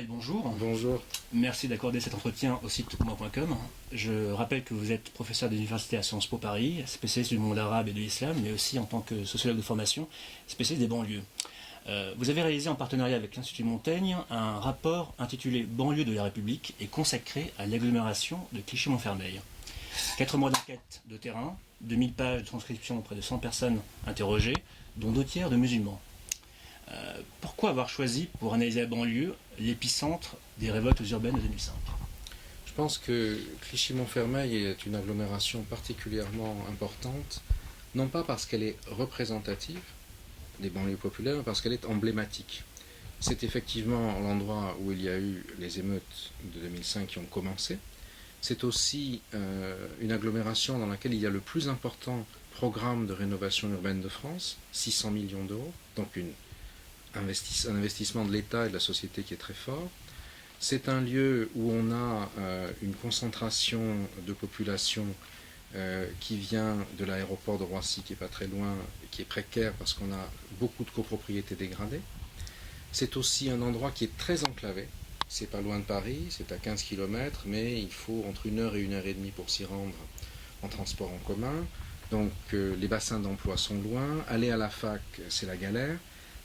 Mohamed, bonjour. Bonjour. Merci d'accorder cet entretien au site moi.com. Je rappelle que vous êtes professeur d'université à Sciences Po Paris, spécialiste du monde arabe et de l'islam, mais aussi en tant que sociologue de formation, spécialiste des banlieues. Vous avez réalisé en partenariat avec l'Institut Montaigne un rapport intitulé Banlieue de la République et consacré à l'agglomération de Clichy-Montfermeil. 4 mois d'enquête de terrain, 2000 pages de transcription auprès de 100 personnes interrogées, dont 2 tiers de musulmans. Pourquoi avoir choisi pour analyser la banlieue l'épicentre des révoltes urbaines de 2005 ? Je pense que Clichy-Montfermeil est une agglomération particulièrement importante, non pas parce qu'elle est représentative des banlieues populaires, mais parce qu'elle est emblématique. C'est effectivement l'endroit où il y a eu les émeutes de 2005 qui ont commencé. C'est aussi une agglomération dans laquelle il y a le plus important programme de rénovation urbaine de France, 600 millions d'euros, donc un investissement de l'État et de la société qui est très fort. C'est un lieu où on a une concentration de population qui vient de l'aéroport de Roissy, qui n'est pas très loin, qui est précaire parce qu'on a beaucoup de copropriétés dégradées. C'est aussi un endroit qui est très enclavé. C'est pas loin de Paris, c'est à 15 km, mais il faut entre 1 heure et 1 heure et demie pour s'y rendre en transport en commun. Donc les bassins d'emploi sont loin. Aller à la fac, c'est la galère.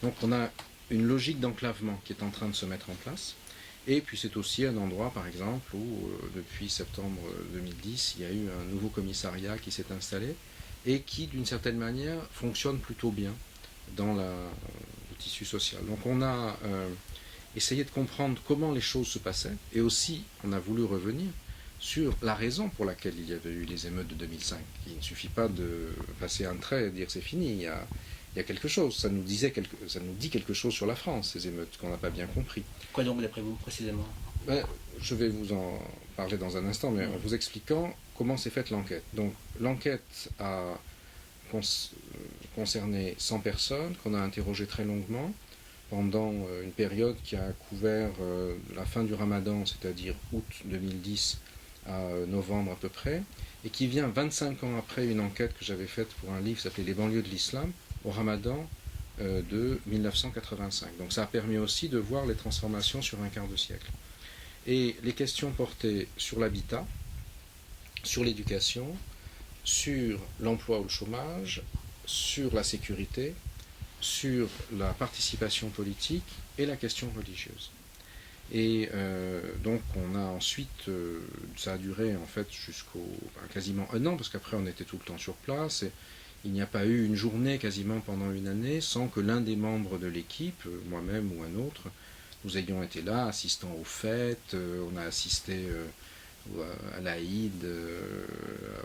Donc on a une logique d'enclavement qui est en train de se mettre en place. Et puis c'est aussi un endroit, par exemple, où depuis septembre 2010, il y a eu un nouveau commissariat qui s'est installé et qui, d'une certaine manière, fonctionne plutôt bien dans le tissu social. Donc on a essayé de comprendre comment les choses se passaient et aussi on a voulu revenir sur la raison pour laquelle il y avait eu les émeutes de 2005. Il ne suffit pas de passer un trait et dire c'est fini, il y a quelque chose, ça nous dit quelque chose sur la France, ces émeutes, qu'on n'a pas bien compris. Quoi donc d'après vous, précisément ? Je vais vous en parler dans un instant, mais en vous expliquant comment s'est faite l'enquête. Donc l'enquête a concerné 100 personnes qu'on a interrogées très longuement pendant une période qui a couvert la fin du Ramadan, c'est-à-dire août 2010 à novembre à peu près, et qui vient 25 ans après une enquête que j'avais faite pour un livre qui s'appelait Les banlieues de l'islam, au Ramadan de 1985. Donc ça a permis aussi de voir les transformations sur un quart de siècle. Et les questions portaient sur l'habitat, sur l'éducation, sur l'emploi ou le chômage, sur la sécurité, sur la participation politique et la question religieuse. Et donc on a ensuite, ça a duré en fait jusqu'au quasiment 1 an, parce qu'après on était tout le temps sur place, et il n'y a pas eu une journée quasiment pendant 1 année sans que l'un des membres de l'équipe, moi-même ou un autre, nous ayons été là, assistant aux fêtes, on a assisté à l'Aïd,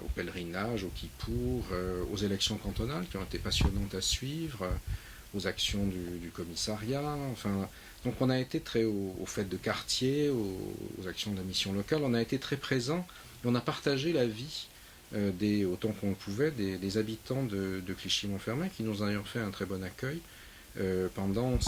au pèlerinage, au Kippour, aux élections cantonales qui ont été passionnantes à suivre, aux actions du commissariat, enfin, donc on a été très aux fêtes de quartier, aux actions de la mission locale, on a été très présents et on a partagé la vie autant qu'on le pouvait, des habitants de Clichy-Montfermeil qui nous ont d'ailleurs fait un très bon accueil pendant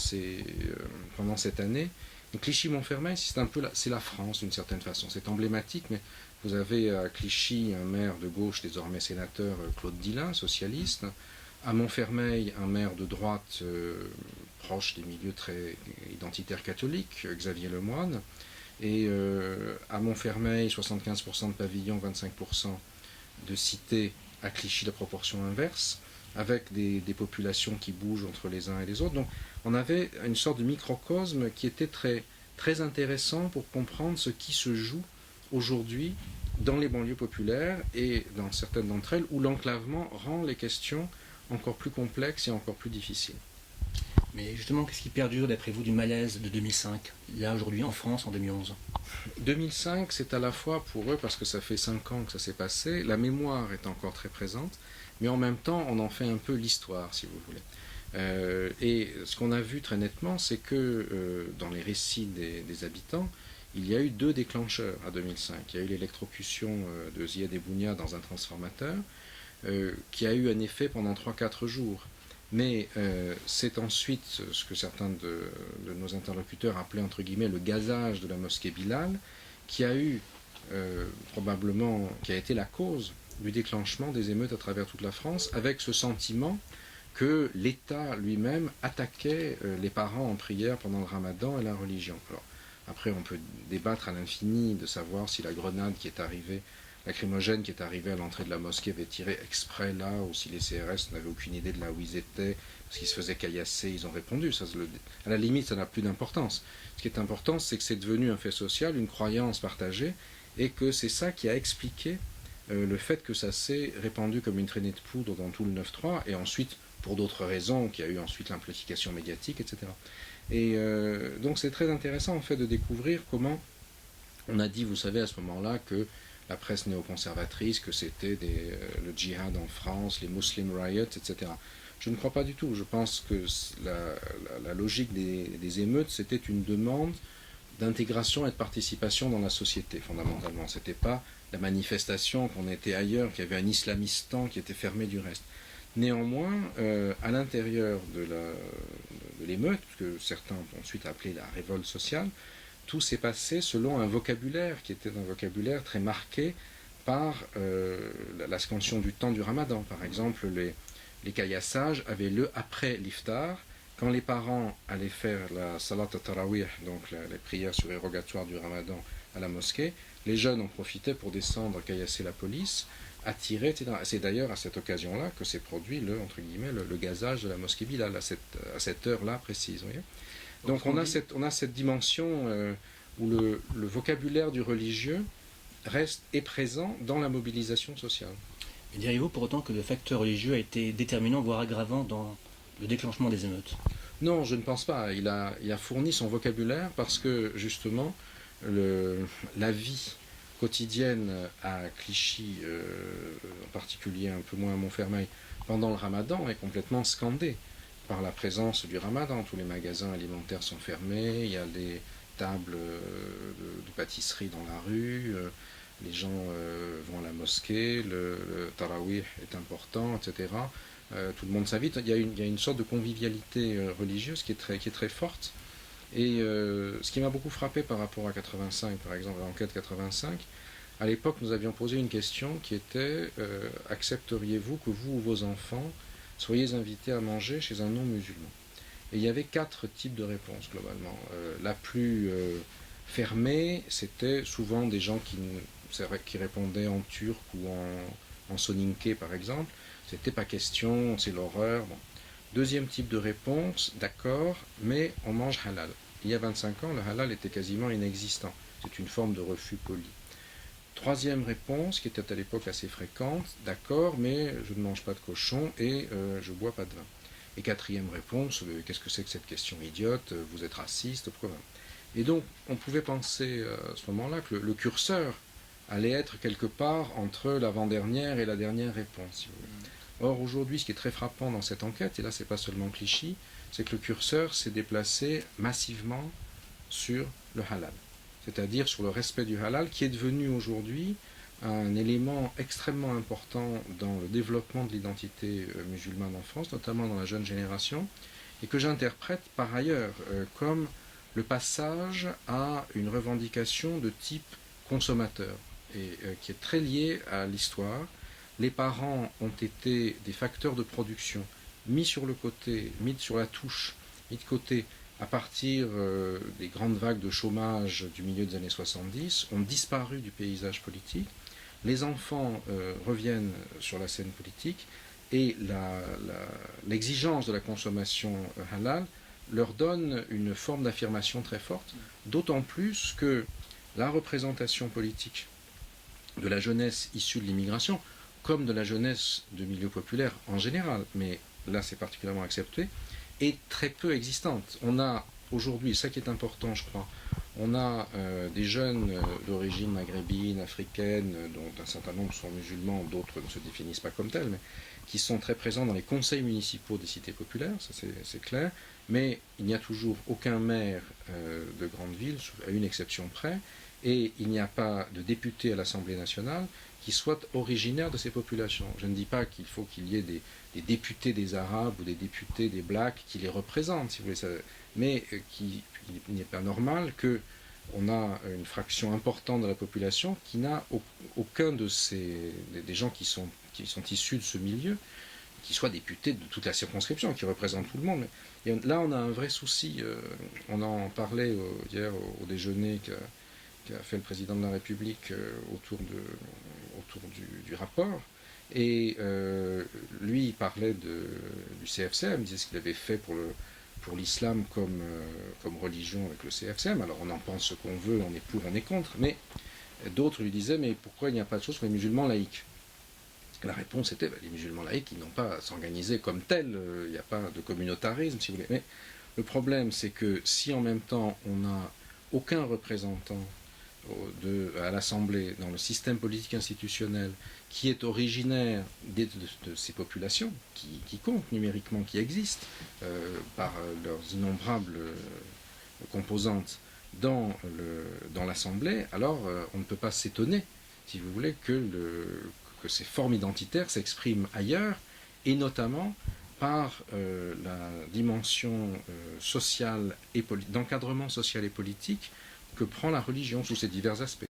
cette année. Donc Clichy-Montfermeil, c'est la France d'une certaine façon, c'est emblématique, mais vous avez à Clichy un maire de gauche, désormais sénateur, Claude Dillin, socialiste, à Montfermeil un maire de droite proche des milieux très identitaires catholiques, Xavier Lemoine, et à Montfermeil 75% de pavillons, 25% de cités, à Clichy la proportion inverse, avec des populations qui bougent entre les uns et les autres. Donc on avait une sorte de microcosme qui était très, très intéressant pour comprendre ce qui se joue aujourd'hui dans les banlieues populaires et dans certaines d'entre elles où l'enclavement rend les questions encore plus complexes et encore plus difficiles. Mais justement, qu'est-ce qui perdure d'après vous du malaise de 2005, là aujourd'hui en France en 2011 ? 2005, c'est à la fois pour eux, parce que ça fait 5 ans que ça s'est passé, la mémoire est encore très présente, mais en même temps, on en fait un peu l'histoire, si vous voulez. Et ce qu'on a vu très nettement, c'est que dans les récits des habitants, il y a eu 2 déclencheurs à 2005. Il y a eu l'électrocution de Ziad Ebounia dans un transformateur, qui a eu un effet pendant 3-4 jours. Mais c'est ensuite ce que certains de nos interlocuteurs appelaient entre guillemets le gazage de la mosquée Bilal, qui a été la cause du déclenchement des émeutes à travers toute la France, avec ce sentiment que l'État lui-même attaquait les parents en prière pendant le Ramadan et la religion. Alors, Après, on peut débattre à l'infini de savoir si la grenade qui est arrivée, lacrymogène qui est arrivée à l'entrée de la mosquée avait tiré exprès là, ou si les CRS n'avaient aucune idée de là où ils étaient, parce qu'ils se faisaient caillasser, ils ont répondu. Ça, à la limite, ça n'a plus d'importance. Ce qui est important, c'est que c'est devenu un fait social, une croyance partagée, et que c'est ça qui a expliqué le fait que ça s'est répandu comme une traînée de poudre dans tout le 9-3, et ensuite, pour d'autres raisons, qu'il y a eu ensuite l'amplification médiatique, etc. Et donc c'est très intéressant en fait de découvrir comment on a dit, vous savez, à ce moment-là, que la presse néoconservatrice, que c'était le djihad en France, les Muslim riots, etc. Je ne crois pas du tout. Je pense que la logique des émeutes, c'était une demande d'intégration et de participation dans la société, fondamentalement. Ce n'était pas la manifestation qu'on était ailleurs, qu'il y avait un islamistan qui était fermé du reste. Néanmoins, à l'intérieur de l'émeute, que certains ont ensuite appelé la révolte sociale, tout s'est passé selon un vocabulaire qui était un vocabulaire très marqué par la scansion du temps du ramadan. Par exemple, les caillassages avaient lieu après l'iftar, quand les parents allaient faire la salat al-tarawih, donc les prières surérogatoires du ramadan à la mosquée, les jeunes en profitaient pour descendre, caillasser la police, attirer, etc. C'est d'ailleurs à cette occasion-là que s'est produit entre guillemets, le gazage de la mosquée Bilal, à cette heure-là précise. Vous voyez. Donc on a cette dimension où le vocabulaire du religieux est présent dans la mobilisation sociale. Mais diriez-vous pour autant que le facteur religieux a été déterminant, voire aggravant dans le déclenchement des émeutes? Non, je ne pense pas. Il a fourni son vocabulaire parce que justement la vie quotidienne à Clichy, en particulier un peu moins à Montfermeil, pendant le ramadan est complètement scandée par la présence du ramadan. Tous les magasins alimentaires sont fermés, il y a des tables de pâtisserie dans la rue, les gens vont à la mosquée, le tarawih est important, etc. Tout le monde s'invite. Il y a une sorte de convivialité religieuse qui est très forte. Et ce qui m'a beaucoup frappé par rapport à 85, par exemple, à l'enquête 85, à l'époque, nous avions posé une question qui était accepteriez-vous que vous ou vos enfants soyez invités à manger chez un non-musulman? Et il y avait 4 types de réponses, globalement. La plus fermée, c'était souvent des gens qui répondaient en turc ou en soninké, par exemple. C'était pas question, c'est l'horreur. Bon. Deuxième type de réponse, d'accord, mais on mange halal. Il y a 25 ans, le halal était quasiment inexistant. C'est une forme de refus poli. Troisième réponse, qui était à l'époque assez fréquente, d'accord, mais je ne mange pas de cochon et je ne bois pas de vin. Et quatrième réponse, qu'est-ce que c'est que cette question idiote, vous êtes raciste, pourquoi? Et donc, on pouvait penser à ce moment-là que le curseur allait être quelque part entre l'avant-dernière et la dernière réponse, si vous voulez. Or, aujourd'hui, ce qui est très frappant dans cette enquête, et là, c'est pas seulement Clichy, c'est que le curseur s'est déplacé massivement sur le halal. C'est-à-dire sur le respect du halal, qui est devenu aujourd'hui un élément extrêmement important dans le développement de l'identité musulmane en France, notamment dans la jeune génération, et que j'interprète par ailleurs comme le passage à une revendication de type consommateur, et qui est très liée à l'histoire. Les parents ont été des facteurs de production mis sur le côté, mis sur la touche, mis de côté à partir des grandes vagues de chômage du milieu des années 70, ont disparu du paysage politique. Les enfants reviennent sur la scène politique et l'exigence de la consommation halal leur donne une forme d'affirmation très forte, d'autant plus que la représentation politique de la jeunesse issue de l'immigration, comme de la jeunesse de milieu populaire en général, mais là c'est particulièrement accepté, est très peu existante. On a aujourd'hui, ça qui est important je crois, on a des jeunes d'origine maghrébine, africaine, dont un certain nombre sont musulmans, d'autres ne se définissent pas comme tels, mais qui sont très présents dans les conseils municipaux des cités populaires, ça c'est clair, mais il n'y a toujours aucun maire de grande ville, à une exception près, et il n'y a pas de député à l'Assemblée nationale qui soit originaire de ces populations. Je ne dis pas qu'il faut qu'il y ait des députés des Arabes ou des députés des Blacks qui les représentent, si vous voulez, mais il n'est pas normal qu'on a une fraction importante de la population qui n'a aucun des gens qui sont issus de ce milieu, qui soit député de toute la circonscription, qui représente tout le monde. Et là, on a un vrai souci. On en parlait hier au déjeuner qu'a fait le président de la République autour du rapport. Et lui, il parlait du CFCM, il disait ce qu'il avait fait pour l'islam comme religion avec le CFCM. Alors on en pense ce qu'on veut, on est pour, on est contre, mais d'autres lui disaient mais pourquoi il n'y a pas de chose pour les musulmans laïcs? La réponse était les musulmans laïcs, ils n'ont pas à s'organiser comme tels, il n'y a pas de communautarisme si vous voulez. Mais le problème c'est que si en même temps on n'a aucun représentant à l'Assemblée, dans le système politique institutionnel, qui est originaire de ces populations, qui comptent numériquement, qui existent par leurs innombrables composantes dans l'Assemblée, alors on ne peut pas s'étonner, si vous voulez, que ces formes identitaires s'expriment ailleurs, et notamment par la dimension sociale et d'encadrement social et politique que prend la religion sous ses divers aspects.